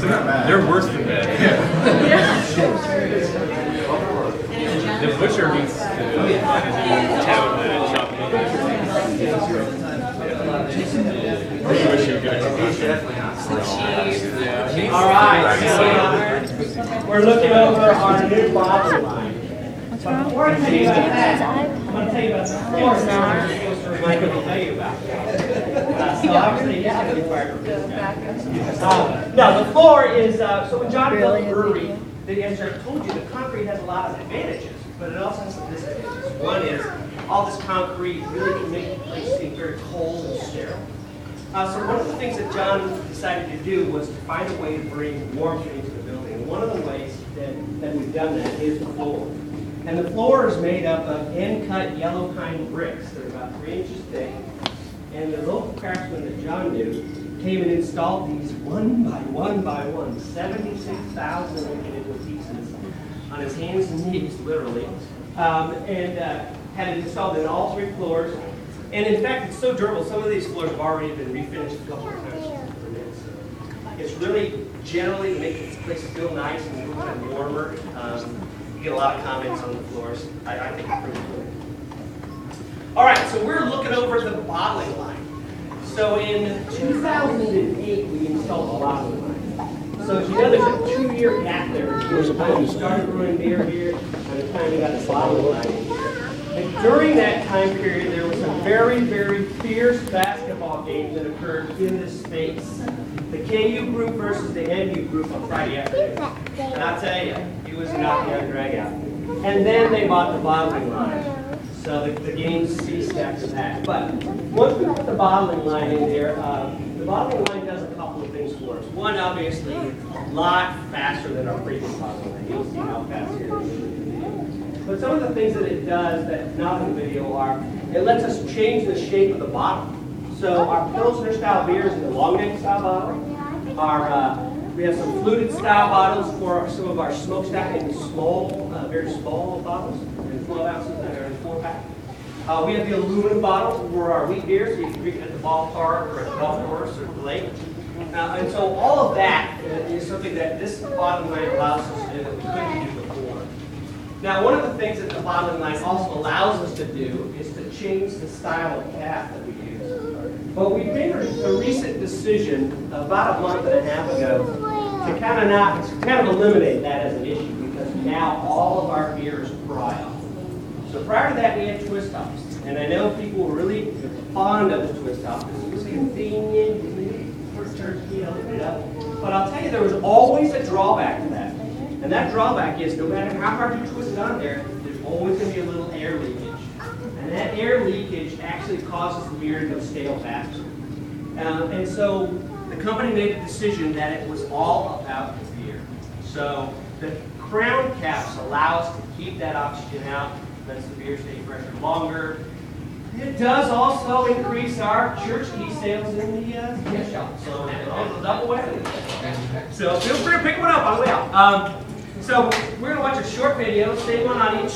They're worse than that. The butcher needs to town shop. All right, we're looking over our new bottle line. Before I tell you about that, I'm going to tell you about the floor. Mike will tell you about that. So obviously, yeah, the fire. No, the floor is, so when John built the brewery, as I told you, the concrete has a lot of advantages, but it also has some disadvantages. One is, all this concrete really can make the place seem very cold and sterile. So one of the things that John decided to do was to find a way to bring warmth into the building. And one of the ways that we've done that is the floor. And the floor is made up of end-cut yellow pine bricks. They're about 3 inches thick. And the local craftsman that John knew came and installed these one by one, 76,000 individual pieces on his hands and knees, literally, and had it installed in all 3 floors. And in fact, it's so durable, some of these floors have already been refinished a couple of times. It's really generally to make this place feel nice and kind of warmer. You get a lot of comments on the floors. I think it's pretty cool. All right, so we're looking over the bottling line. So in 2008, we installed the bottling line. So as you know, there's a 2-year gap there between the time we started brewing beer here and the time we got the bottling line in here. And during that time period, there was some very, very fierce basketball games that occurred in this space. The KU group versus the NU group on Friday afternoon. And I'll tell you, it was not the drag out. And then they bought the bottling line. So the games ceased after that. But once we put the bottling line in there, the bottling line does a couple of things for us. One, obviously, a lot faster than our previous bottling line. You'll see how fast it is. But some of the things that it does that not in the video are, it lets us change the shape of the bottle. So our Pilsner style beers in the long neck style bottle. We have some fluted style bottles for some of our smokestack in small, very small bottles, in 12 ounces that are in a 4-pack. We have the aluminum bottles for our wheat beer, so you can drink it at the ballpark or at the golf course or the lake. And so all of that is something that this bottling line allows us to do that we couldn't do before. Now, one of the things that the bottling line also allows us to do is to change the style of cap that we use. But we made a recent decision about a month and a half ago to kind of eliminate that as an issue, because now all of our beer is dry off. So prior to that, we had twist tops, and I know people were really fond of the twist top because it was convenient, for turkey, but I'll tell you, there was always a drawback to that. And that drawback is no matter how hard you twist it on there, there's always going to be a little air leakage. And that air leakage actually causes the beer to go stale faster. And so the company made a decision that it was all about the beer. So the crown caps allow us to keep that oxygen out, lets the beer stay fresher longer. It does also increase our church key sales in the gift shop. So it's a double whammy. So feel free to pick one up on the way out. So we're going to watch a short video, same one on each